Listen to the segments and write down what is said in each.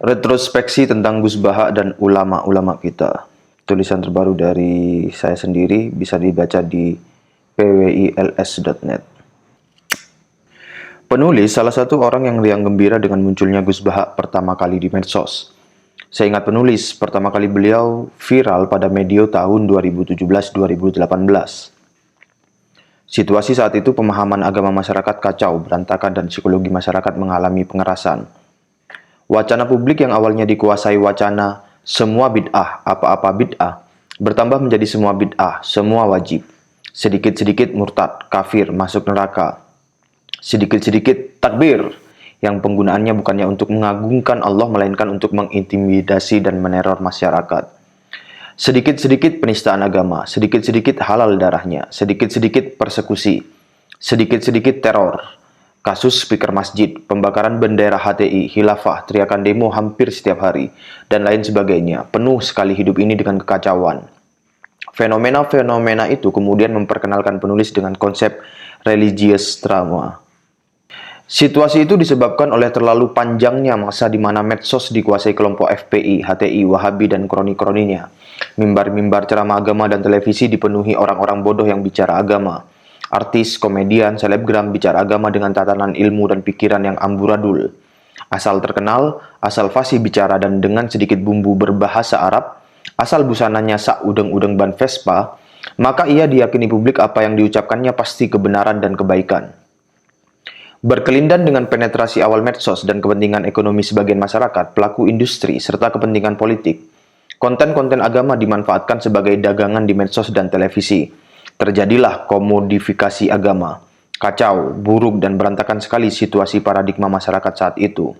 Retrospeksi tentang Gus Baha dan ulama-ulama kita. Tulisan terbaru dari saya sendiri bisa dibaca di pwils.net. Penulis salah satu orang yang riang gembira dengan munculnya Gus Baha pertama kali di medsos. Seingat penulis, pertama kali beliau viral pada medio tahun 2017-2018. Situasi saat itu pemahaman agama masyarakat kacau, berantakan, dan psikologi masyarakat mengalami pengerasan. Wacana publik yang awalnya dikuasai wacana semua bid'ah, apa-apa bid'ah, bertambah menjadi semua bid'ah, semua wajib. Sedikit-sedikit murtad, kafir, masuk neraka. Sedikit-sedikit takbir, yang penggunaannya bukannya untuk mengagungkan Allah, melainkan untuk mengintimidasi dan meneror masyarakat. Sedikit-sedikit penistaan agama, sedikit-sedikit halal darahnya, sedikit-sedikit persekusi, sedikit-sedikit teror. Kasus speaker masjid, pembakaran bendera HTI, khilafah, teriakan demo hampir setiap hari, dan lain sebagainya. Penuh sekali hidup ini dengan kekacauan. Fenomena-fenomena itu kemudian memperkenalkan penulis dengan konsep religious trauma. Situasi itu disebabkan oleh terlalu panjangnya masa di mana medsos dikuasai kelompok FPI, HTI, Wahabi, dan kroni-kroninya. Mimbar-mimbar ceramah agama dan televisi dipenuhi orang-orang bodoh yang bicara agama. Artis, komedian, selebgram bicara agama dengan tatanan ilmu dan pikiran yang amburadul. Asal terkenal, asal fasih bicara dan dengan sedikit bumbu berbahasa Arab, asal busananya sak udeng-udeng ban Vespa, maka ia diyakini publik apa yang diucapkannya pasti kebenaran dan kebaikan. Berkelindan dengan penetrasi awal medsos dan kepentingan ekonomi sebagian masyarakat, pelaku industri, serta kepentingan politik, konten-konten agama dimanfaatkan sebagai dagangan di medsos dan televisi. Terjadilah komodifikasi agama. Kacau, buruk, dan berantakan sekali situasi paradigma masyarakat saat itu.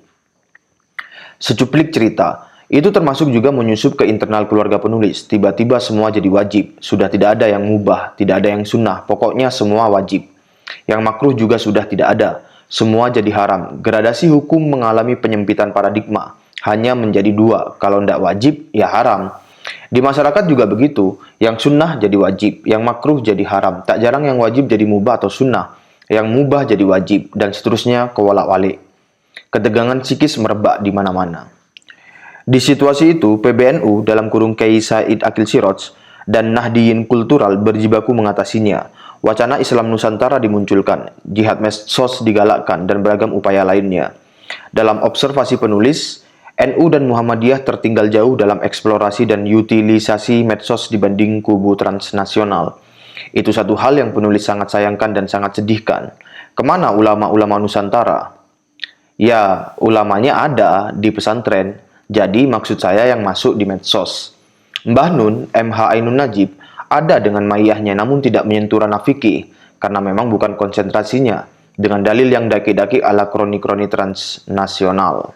Secuplik cerita, itu termasuk juga menyusup ke internal keluarga penulis. Tiba-tiba semua jadi wajib. Sudah tidak ada yang mubah, tidak ada yang sunnah. Pokoknya semua wajib. Yang makruh juga sudah tidak ada. Semua jadi haram. Gradasi hukum mengalami penyempitan paradigma. Hanya menjadi dua. Kalau tidak wajib, ya haram. Di masyarakat juga begitu. Yang sunnah jadi wajib. Yang makruh jadi haram. Tak jarang yang wajib jadi mubah atau sunnah. Yang mubah jadi wajib. Dan seterusnya kewalak-walik. Ketegangan psikis merebak di mana-mana. Di situasi itu, PBNU dalam kurung Kiai Said Akil Siroj dan Nahdiyin Kultural berjibaku mengatasinya. Wacana Islam Nusantara dimunculkan, jihad medsos digalakkan, dan beragam upaya lainnya. Dalam observasi penulis, NU dan Muhammadiyah tertinggal jauh dalam eksplorasi dan utilisasi medsos dibanding kubu transnasional. Itu satu hal yang penulis sangat sayangkan dan sangat sedihkan. Kemana ulama-ulama Nusantara? Ya, ulamanya ada di pesantren. Jadi maksud saya yang masuk di medsos. Mbah Nun, MH Ainun Najib, ada dengan mayahnya namun tidak menyentuh ranah fikih, karena memang bukan konsentrasinya, dengan dalil yang daki-daki ala kroni-kroni transnasional.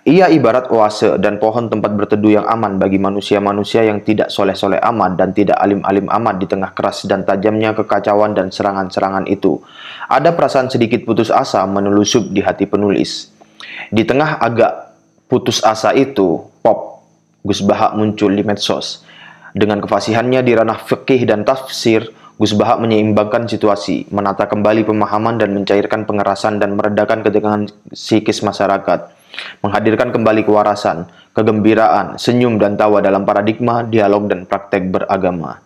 Ia ibarat oase dan pohon tempat berteduh yang aman bagi manusia-manusia yang tidak soleh-soleh amat dan tidak alim-alim amat di tengah keras dan tajamnya kekacauan dan serangan-serangan itu. Ada perasaan sedikit putus asa menelusup di hati penulis. Di tengah agak putus asa itu, Gus Baha muncul di medsos. Dengan kefasihannya di ranah fikih dan tafsir, Gus Baha menyeimbangkan situasi, menata kembali pemahaman dan mencairkan pengerasan dan meredakan ketegangan psikis masyarakat, menghadirkan kembali kewarasan, kegembiraan, senyum dan tawa dalam paradigma, dialog dan praktek beragama.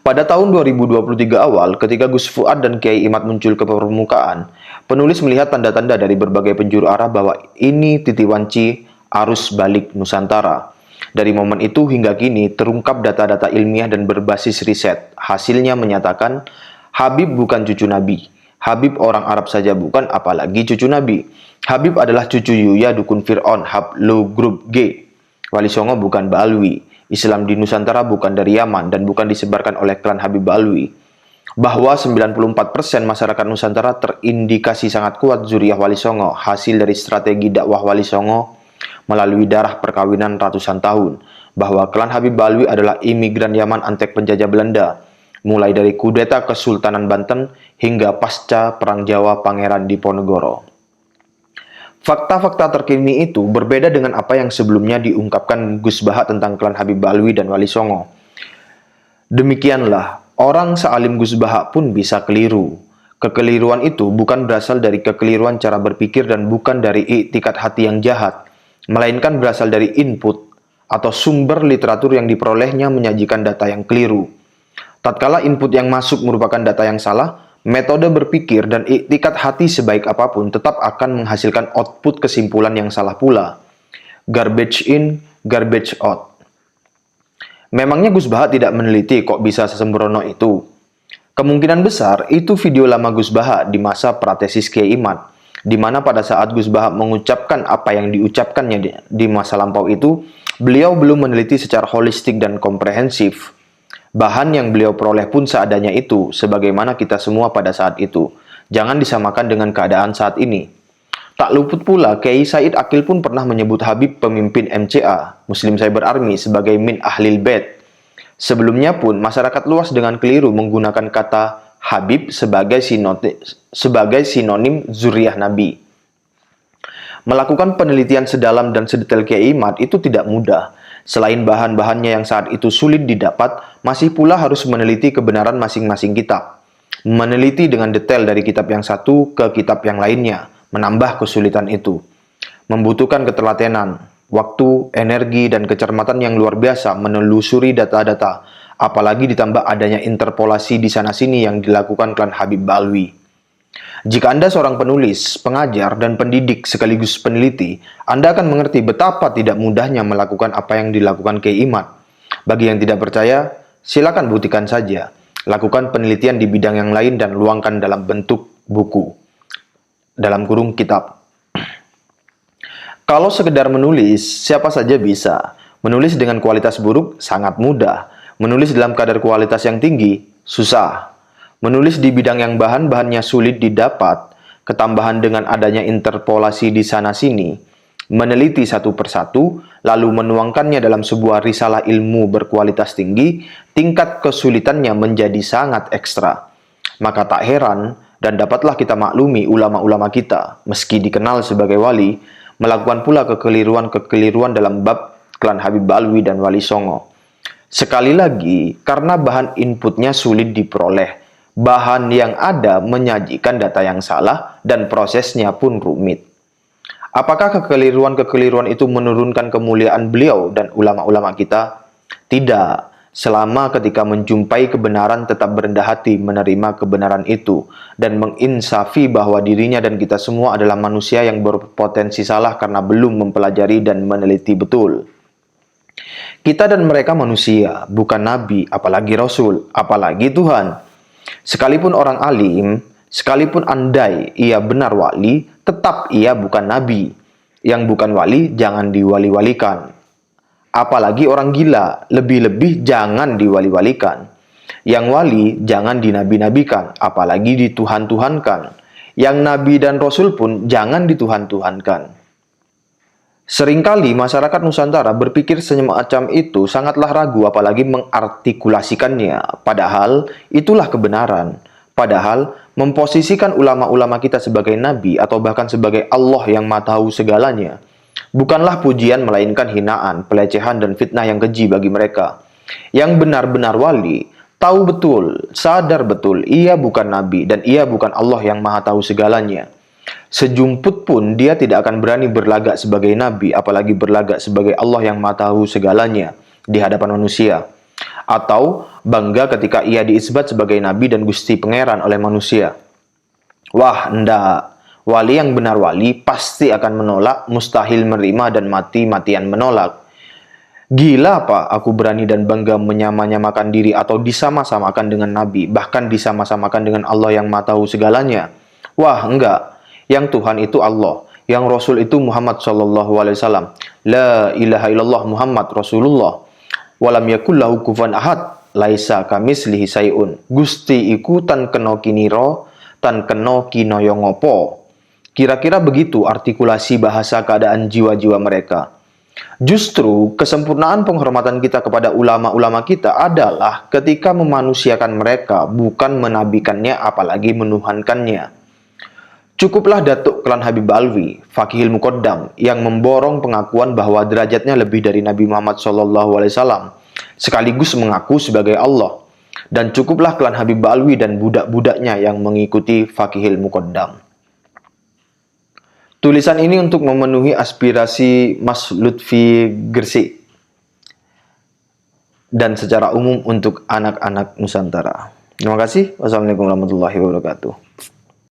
Pada tahun 2023 awal, ketika Gus Fuad dan Kiai Imad muncul ke permukaan, penulis melihat tanda-tanda dari berbagai penjuru arah bahwa ini titiwanci arus balik Nusantara. Dari momen itu hingga kini terungkap data-data ilmiah dan berbasis riset. Hasilnya menyatakan Habib bukan cucu Nabi. Habib orang Arab saja bukan, apalagi cucu Nabi. Habib adalah cucu Yuya dukun Fir'aun, Hablu grup G. Wali Songo bukan Baalwi. Islam di Nusantara bukan dari Yaman dan bukan disebarkan oleh klan Habib Baalwi. Bahwa 94% masyarakat Nusantara terindikasi sangat kuat zuriyah Wali Songo, hasil dari strategi dakwah Wali Songo melalui darah perkawinan ratusan tahun, bahwa klan Habib Baalwi adalah imigran Yaman antek penjajah Belanda, mulai dari kudeta Kesultanan Banten hingga pasca Perang Jawa Pangeran Diponegoro. Fakta-fakta terkini itu berbeda dengan apa yang sebelumnya diungkapkan Gus Baha tentang klan Habib Baalwi dan Wali Songo. Demikianlah, orang sealim Gus Baha pun bisa keliru. Kekeliruan itu bukan berasal dari kekeliruan cara berpikir dan bukan dari iktikat hati yang jahat, melainkan berasal dari input atau sumber literatur yang diperolehnya menyajikan data yang keliru. Tatkala input yang masuk merupakan data yang salah, metode berpikir dan iktikat hati sebaik apapun tetap akan menghasilkan output kesimpulan yang salah pula. Garbage in, garbage out. Memangnya Gus Baha tidak meneliti kok bisa sesembrono itu? Kemungkinan besar itu video lama Gus Baha di masa pratesis Kiai Imad, di mana pada saat Gus Baha mengucapkan apa yang diucapkannya di masa lampau itu, beliau belum meneliti secara holistik dan komprehensif. Bahan yang beliau peroleh pun seadanya itu, sebagaimana kita semua pada saat itu. Jangan disamakan dengan keadaan saat ini. Tak luput pula, Kiai Said Akil pun pernah menyebut Habib pemimpin MCA, Muslim Cyber Army, sebagai min ahlil bait. Sebelumnya pun, masyarakat luas dengan keliru menggunakan kata Habib sebagai sinonim zuriyah Nabi. Melakukan penelitian sedalam dan sedetail Kiai Imad itu tidak mudah. Selain bahan-bahannya yang saat itu sulit didapat, masih pula harus meneliti kebenaran masing-masing kitab. Meneliti dengan detail dari kitab yang satu ke kitab yang lainnya, menambah kesulitan itu. Membutuhkan ketelatenan, waktu, energi, dan kecermatan yang luar biasa menelusuri data-data, apalagi ditambah adanya interpolasi di sana-sini yang dilakukan klan Habib Balwi. Jika Anda seorang penulis, pengajar, dan pendidik sekaligus peneliti, Anda akan mengerti betapa tidak mudahnya melakukan apa yang dilakukan Kiai Imad. Bagi yang tidak percaya, silakan buktikan saja. Lakukan penelitian di bidang yang lain dan luangkan dalam bentuk buku. Dalam kurung kitab. Kalau sekedar menulis, siapa saja bisa. Menulis dengan kualitas buruk sangat mudah. Menulis dalam kadar kualitas yang tinggi, susah. Menulis di bidang yang bahan-bahannya sulit didapat, ketambahan dengan adanya interpolasi di sana-sini, meneliti satu persatu, lalu menuangkannya dalam sebuah risalah ilmu berkualitas tinggi, tingkat kesulitannya menjadi sangat ekstra. Maka tak heran, dan dapatlah kita maklumi ulama-ulama kita, meski dikenal sebagai wali, melakukan pula kekeliruan-kekeliruan dalam bab klan Habib Balwi dan Wali Songo. Sekali lagi, karena bahan inputnya sulit diperoleh, bahan yang ada menyajikan data yang salah dan prosesnya pun rumit. Apakah kekeliruan-kekeliruan itu menurunkan kemuliaan beliau dan ulama-ulama kita? Tidak. Selama ketika menjumpai kebenaran tetap berendah hati menerima kebenaran itu dan menginsafi bahwa dirinya dan kita semua adalah manusia yang berpotensi salah karena belum mempelajari dan meneliti betul. Kita dan mereka manusia, bukan nabi, apalagi rasul, apalagi Tuhan. Sekalipun orang alim, sekalipun andai ia benar wali, tetap ia bukan nabi. Yang bukan wali jangan diwali-walikan. Apalagi orang gila, lebih-lebih jangan diwali-walikan. Yang wali jangan dinabi-nabikan, apalagi dituhan-tuhankan. Yang nabi dan rasul pun jangan dituhan-tuhankan. Seringkali masyarakat Nusantara berpikir semacam itu sangatlah ragu apalagi mengartikulasikannya. Padahal itulah kebenaran. Padahal memposisikan ulama-ulama kita sebagai nabi atau bahkan sebagai Allah yang Maha Tahu segalanya bukanlah pujian melainkan hinaan, pelecehan dan fitnah yang keji bagi mereka. Yang benar-benar wali tahu betul, sadar betul ia bukan nabi dan ia bukan Allah yang Maha Tahu segalanya. Sejumput pun dia tidak akan berani berlagak sebagai nabi, apalagi berlagak sebagai Allah yang Maha Tahu segalanya di hadapan manusia. Atau bangga ketika ia diisbat sebagai nabi dan gusti pangeran oleh manusia. Wah, enggak. Wali yang benar wali pasti akan menolak, mustahil menerima dan mati-matian menolak. Gila apa aku berani dan bangga menyamakan diri atau disama-samakan dengan nabi, bahkan disama-samakan dengan Allah yang Maha Tahu segalanya. Wah, enggak. Yang Tuhan itu Allah, yang Rasul itu Muhammad sallallahu alaihi wasallam. La ilaha illallah Muhammad Rasulullah. Walam yakul lahu kufuwan ahad. Laisa kamislihi sayun. Gusti iku tan kena kiniro, tan kena kinaya ngopo. Kira-kira begitu artikulasi bahasa keadaan jiwa-jiwa mereka. Justru kesempurnaan penghormatan kita kepada ulama-ulama kita adalah ketika memanusiakan mereka, bukan menabikannya apalagi menuhankannya. Cukuplah Datuk Klan Habib Alwi, Fakihil Muqaddam, yang memborong pengakuan bahwa derajatnya lebih dari Nabi Muhammad SAW, sekaligus mengaku sebagai Allah. Dan cukuplah klan Habib Ba'alwi dan budak-budaknya yang mengikuti Fakihil Muqaddam. Tulisan ini untuk memenuhi aspirasi Mas Lutfi Gresik dan secara umum untuk anak-anak Nusantara. Terima kasih. Wassalamualaikum warahmatullahi wabarakatuh.